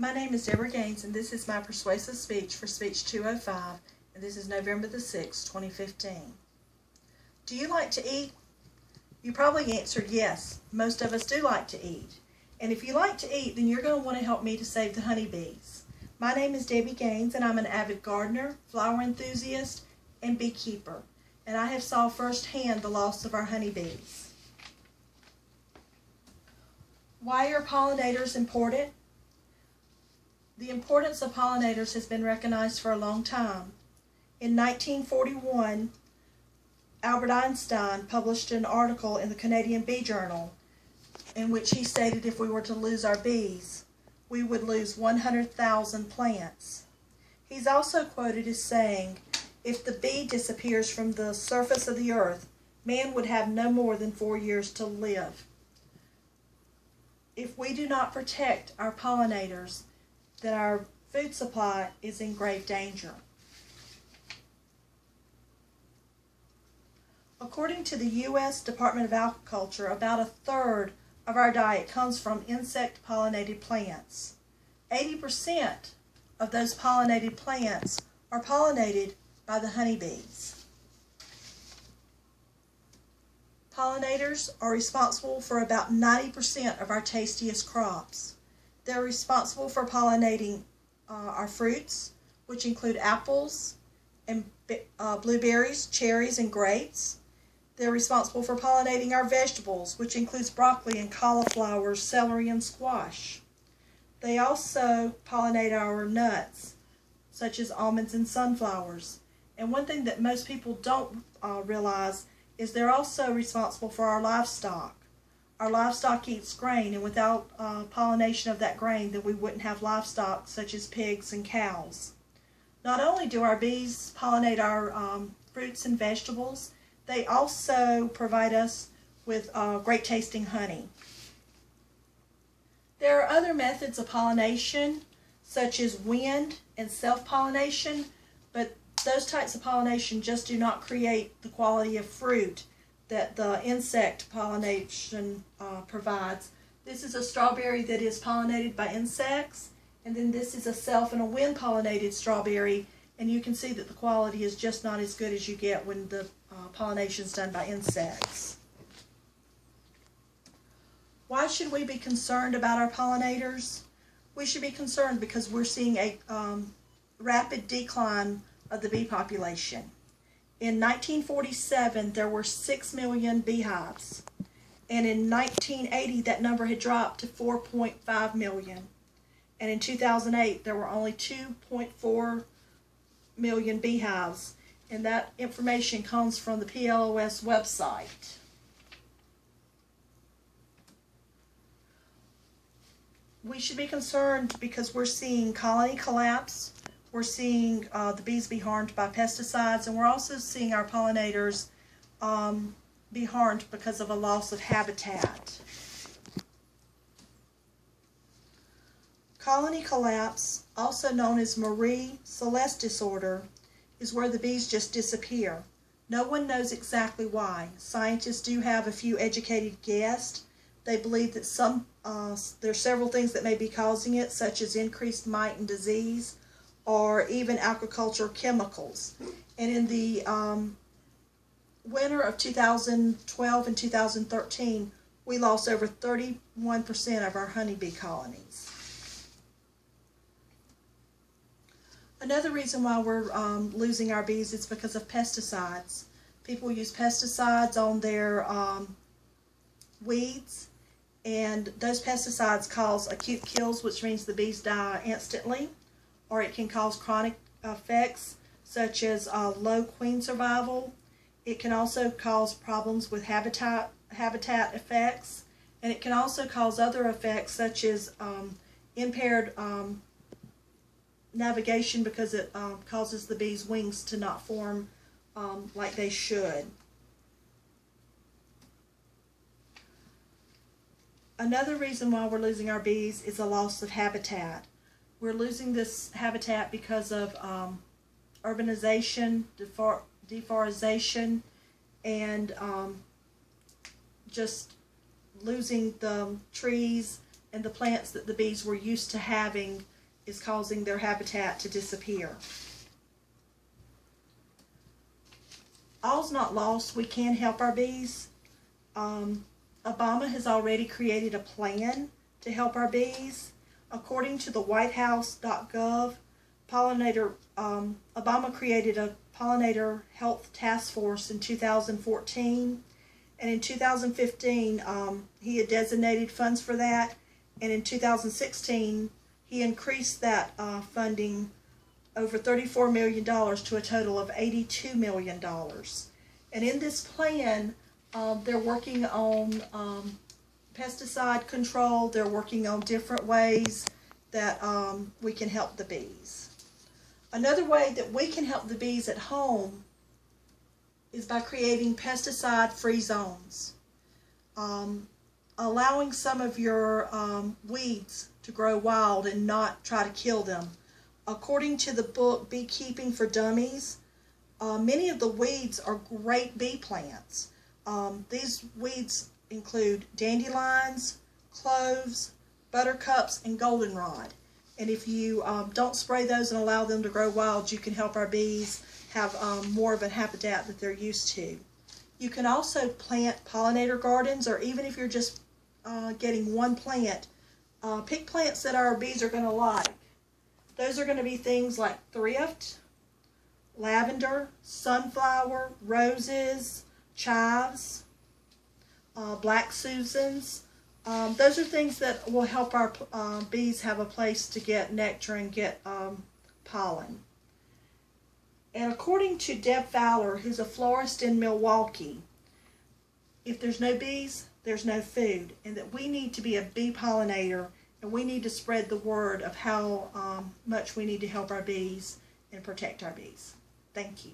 My name is Deborah Gaines, and this is my persuasive speech for Speech 205, and this is November the 6th, 2015. Do you like to eat? You probably answered yes. Most of us do like to eat. And if you like to eat, then you're going to want to help me to save the honeybees. My name is Debbie Gaines, and I'm an avid gardener, flower enthusiast, and beekeeper. And I have saw firsthand the loss of our honeybees. Why are pollinators important? The importance of pollinators has been recognized for a long time. In 1941, Albert Einstein published an article in the Canadian Bee Journal in which he stated if we were to lose our bees, we would lose 100,000 plants. He's also quoted as saying, if the bee disappears from the surface of the earth, man would have no more than 4 years to live. If we do not protect our pollinators, then our food supply is in grave danger. According to the U.S. Department of Agriculture, about a third of our diet comes from insect-pollinated plants. 80% of those pollinated plants are pollinated by the honeybees. Pollinators are responsible for about 90% of our tastiest crops. They're responsible for pollinating our fruits, which include apples and blueberries, cherries, and grapes. They're responsible for pollinating our vegetables, which includes broccoli and cauliflower, celery, and squash. They also pollinate our nuts, such as almonds and sunflowers. And one thing that most people don't realize is they're also responsible for our livestock. Our livestock eats grain, and without pollination of that grain, then we wouldn't have livestock such as pigs and cows. Not only do our bees pollinate our fruits and vegetables, they also provide us with great tasting honey. There are other methods of pollination, such as wind and self-pollination, but those types of pollination just do not create the quality of fruit that the insect pollination provides. This is a strawberry that is pollinated by insects, and then this is a self and a wind pollinated strawberry, and you can see that the quality is just not as good as you get when the pollination is done by insects. Why should we be concerned about our pollinators? We should be concerned because we're seeing a rapid decline of the bee population. In 1947, there were 6 million beehives, and in 1980, that number had dropped to 4.5 million. And in 2008, there were only 2.4 million beehives, and that information comes from the PLOS website. We should be concerned because we're seeing colony collapse. We're seeing the bees be harmed by pesticides, and we're also seeing our pollinators be harmed because of a loss of habitat. Colony collapse, also known as Marie Celeste disorder, is where the bees just disappear. No one knows exactly why. Scientists do have a few educated guesses. They believe that there are several things that may be causing it, such as increased mite and disease, or even agricultural chemicals. And in the winter of 2012 and 2013, we lost over 31% of our honeybee colonies. Another reason why we're losing our bees is because of pesticides. People use pesticides on their weeds, and those pesticides cause acute kills, which means the bees die instantly, or it can cause chronic effects such as low queen survival. It can also cause problems with habitat effects, and it can also cause other effects such as impaired navigation because it causes the bees' wings to not form like they should. Another reason why we're losing our bees is a loss of habitat. We're losing this habitat because of urbanization, deforestation, and just losing the trees and the plants that the bees were used to having is causing their habitat to disappear. All's not lost. We can help our bees. Obama has already created a plan to help our bees. According to the whitehouse.gov, Obama created a pollinator health task force in 2014, and in 2015 he had designated funds for that, and in 2016 he increased that funding over $34 million to a total of $82 million. And in this plan, they're working on pesticide control. They're working on different ways that we can help the bees. Another way that we can help the bees at home is by creating pesticide-free zones. Allowing some of your weeds to grow wild and not try to kill them. According to the book Beekeeping for Dummies, many of the weeds are great bee plants. These weeds include dandelions, cloves, buttercups, and goldenrod. And if you don't spray those and allow them to grow wild, you can help our bees have more of a habitat that they're used to. You can also plant pollinator gardens, or even if you're just getting one plant, pick plants that our bees are going to like. Those are going to be things like thrift, lavender, sunflower, roses, chives, black Susans. Those are things that will help our bees have a place to get nectar and get pollen. And according to Deb Fowler, who's a florist in Milwaukee, if there's no bees, there's no food, and that we need to be a bee pollinator, and we need to spread the word of how much we need to help our bees and protect our bees. Thank you.